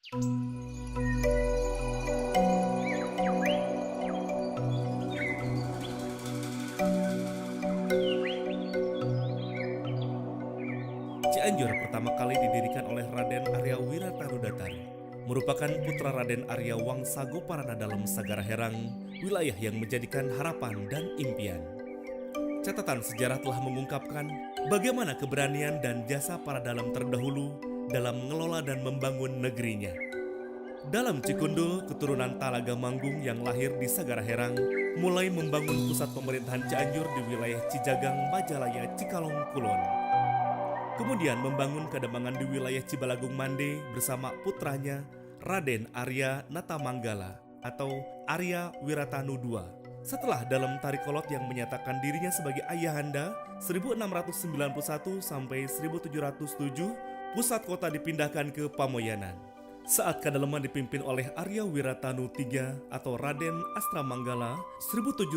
Cianjur pertama kali didirikan oleh Raden Arya Wiratanudatar, merupakan putra Raden Arya Wangsagoparana dalam Sagara Herang, wilayah yang menjadikan harapan dan impian. Catatan sejarah telah mengungkapkan bagaimana keberanian dan jasa para dalam terdahulu dalam mengelola dan membangun negerinya. Dalam Cikundul, keturunan Talaga Manggung yang lahir di Sagara Herang mulai membangun pusat pemerintahan Cianjur di wilayah Cijagang, Majalaya, Cikalong, Kulon. Kemudian membangun Kademangan di wilayah Cibalagung Mande bersama putranya Raden Arya Natamanggala atau Arya Wiratanu II. Setelah dalam Tarikolot yang menyatakan dirinya sebagai ayahanda 1691 sampai 1707, pusat kota dipindahkan ke Pamoyanan. Saat Kadaleman dipimpin oleh Arya Wiratanu III atau Raden Astramanggala 1707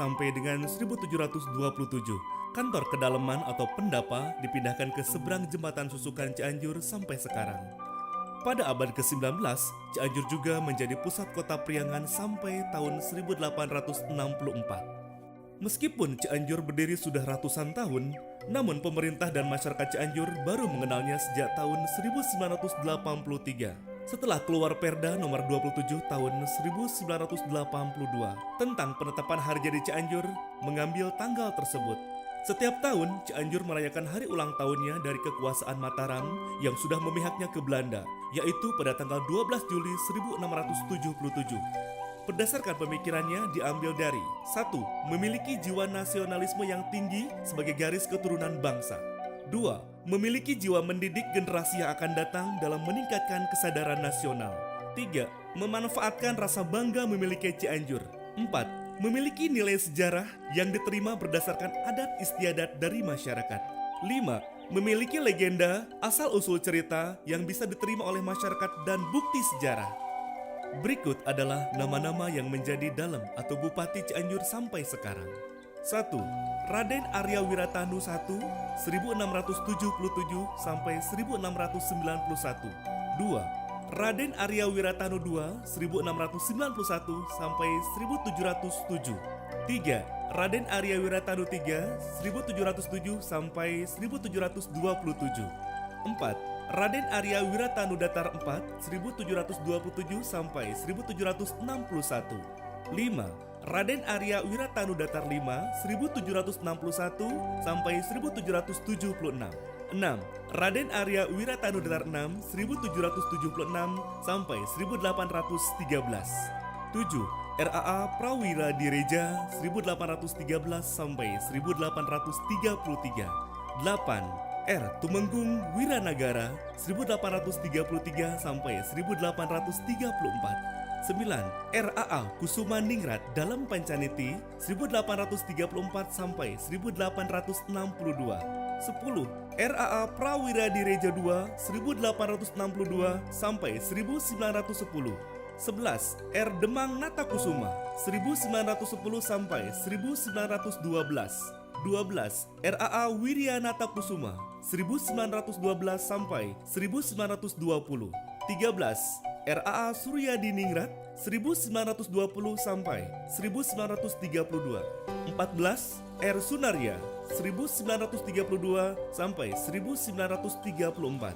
sampai dengan 1727, kantor Kedalaman atau Pendapa dipindahkan ke seberang jembatan Susukan Cianjur sampai sekarang. Pada abad ke-19, Cianjur juga menjadi pusat kota Priangan sampai tahun 1864. Meskipun Cianjur berdiri sudah ratusan tahun, namun pemerintah dan masyarakat Cianjur baru mengenalnya sejak tahun 1983 setelah keluar Perda nomor 27 tahun 1982 tentang penetapan hari jadi Cianjur mengambil tanggal tersebut. Setiap tahun, Cianjur merayakan hari ulang tahunnya dari kekuasaan Mataram yang sudah memihaknya ke Belanda, yaitu pada tanggal 12 Juli 1677. Berdasarkan pemikirannya diambil dari 1. Memiliki jiwa nasionalisme yang tinggi sebagai garis keturunan bangsa. 2. Memiliki jiwa mendidik generasi yang akan datang dalam meningkatkan kesadaran nasional. 3. Memanfaatkan rasa bangga memiliki Cianjur. 4. Memiliki nilai sejarah yang diterima berdasarkan adat istiadat dari masyarakat. 5. Memiliki legenda, asal-usul cerita yang bisa diterima oleh masyarakat dan bukti sejarah. Berikut adalah nama-nama yang menjadi dalam atau Bupati Cianjur sampai sekarang. 1. Raden Arya Wiratanu I 1677 sampai 1691. 2. Raden Arya Wiratanu II 1691 sampai 1707. 3. Raden Arya Wiratanu III 1707 sampai 1727. 4. Raden Arya Wiratanudatar IV 1727 sampai 1761. 5. Raden Arya Wiratanudatar V 1761 sampai 1776. 6. Raden Arya Wiratanudatar VI 1776 sampai 1813. 7. RAA Prawira Direja 1813 sampai 1833. 8. R. Tumenggung Wiranagara 1833 sampai 1834. 9. RAA Kusuma Ningrat dalam Pancaniti 1834 sampai 1862. 10. RAA Prawira Direja II 1862 sampai 1910. 11. R. Demang Natakusuma 1910 sampai 1912. 12. RAA Wiryanata Kusuma 1912 sampai 1920. 13. RAA Suryadi Ningrat 1920 sampai 1932. 14. R. Sunaria 1932 sampai 1934.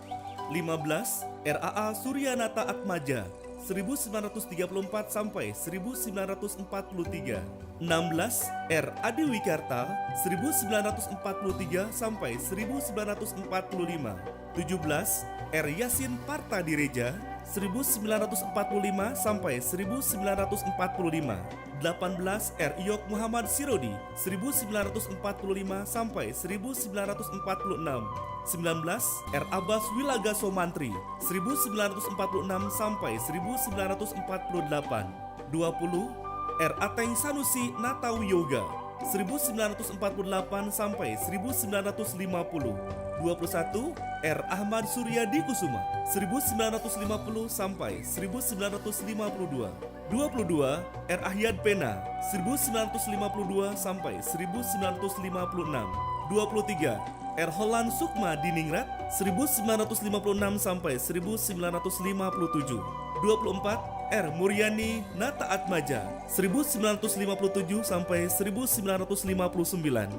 15. RAA Suryanata Atmaja 1934 sampai 1943. 16. R. Adi Wikarta 1943 sampai 1945. 17. R. Yasin Parta Direja 1945 sampai 1945. 18. R. Iyok Muhammad Sirodi 1945 sampai 1946. 19. R. Abbas Wilagaso Mantri 1946 sampai 1948. 20. R. Ateng Sanusi Natawiyoga 1948 sampai 1950. 21. R. Ahmad Suryadi Kusuma 1950 sampai 1952. 22. R. Ahyad Pena 1952 sampai 1956. 23. R. Holan Sukma Diningrat 1956 sampai 1957. 24. R. Muryani Nata Atmaja 1957 sampai 1959.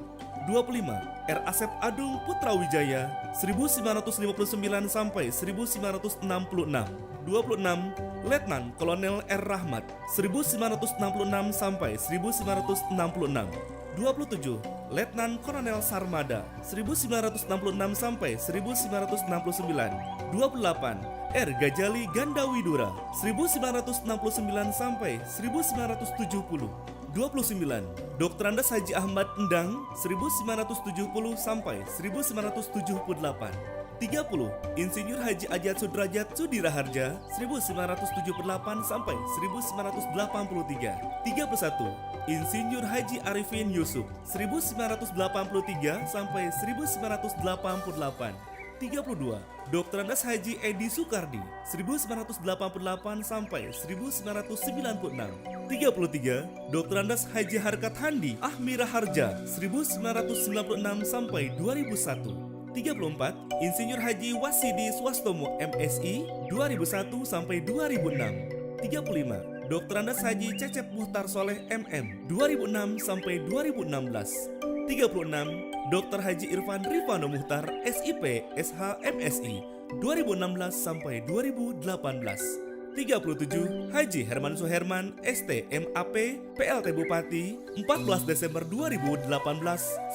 25. R. Asep Adung Putra Wijaya 1959 sampai 1966. 26. Letnan Kolonel R. Rahmat 1966 sampai 1966. 27. Letnan Kolonel Sarmada 1966 sampai 1969. 28. R. Gajali Gandawidura 1969 sampai 1970. 29. Dr. Andes Haji Ahmad Endang 1970 sampai 1978. 30. Insinyur Haji Ajat Sudrajat Sudiraharja 1978 sampai 1983. 31. Insinyur Haji Arifin Yusuf 1983 sampai 1988. 32. Dr. Andes Haji Edi Sukardi 1988 sampai 1996. 33. Dr. Andes Haji Harkat Handi Ahmira Harja 1996 sampai 2001. 34. Insinyur Haji Wasidi Swastomo MSI 2001 sampai 2006. 35. Dr. Andes Haji Cecep Muhtar Soleh MM 2006 sampai 2016. 36. Dr. Haji Irfan Rifano Muhtar SIP SH MSI 2016 sampai 2018. 37. Haji Herman Suherman ST MAP PLT Bupati 14 Desember 2018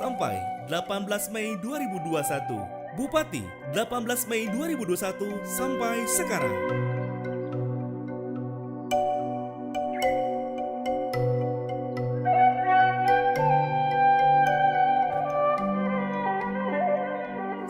sampai 18 Mei 2021. Bupati 18 Mei 2021 sampai sekarang.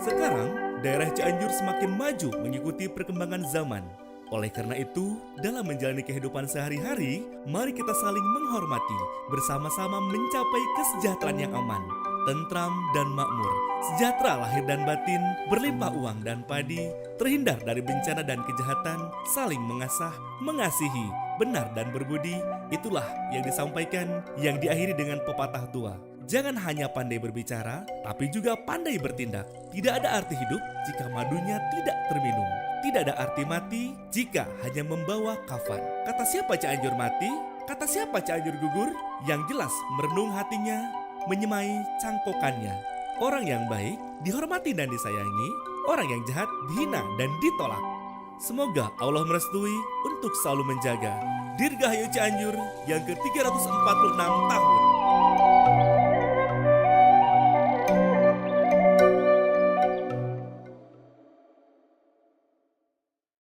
Sekarang, daerah Cianjur semakin maju mengikuti perkembangan zaman. Oleh karena itu, dalam menjalani kehidupan sehari-hari, mari kita saling menghormati, bersama-sama mencapai kesejahteraan yang aman, tentram dan makmur, sejahtera lahir dan batin, berlimpah uang dan padi, terhindar dari bencana dan kejahatan, saling mengasah, mengasihi, benar dan berbudi. Itulah yang disampaikan, yang diakhiri dengan pepatah tua. Jangan hanya pandai berbicara, tapi juga pandai bertindak. Tidak ada arti hidup jika madunya tidak terminum. Tidak ada arti mati jika hanya membawa kafan. Kata siapa Cianjur mati? Kata siapa Cianjur gugur? Yang jelas merenung hatinya, menyemai cangkokannya. Orang yang baik dihormati dan disayangi, orang yang jahat dihina dan ditolak. Semoga Allah merestui untuk selalu menjaga Dirgahayu Cianjur yang ke-346 tahun.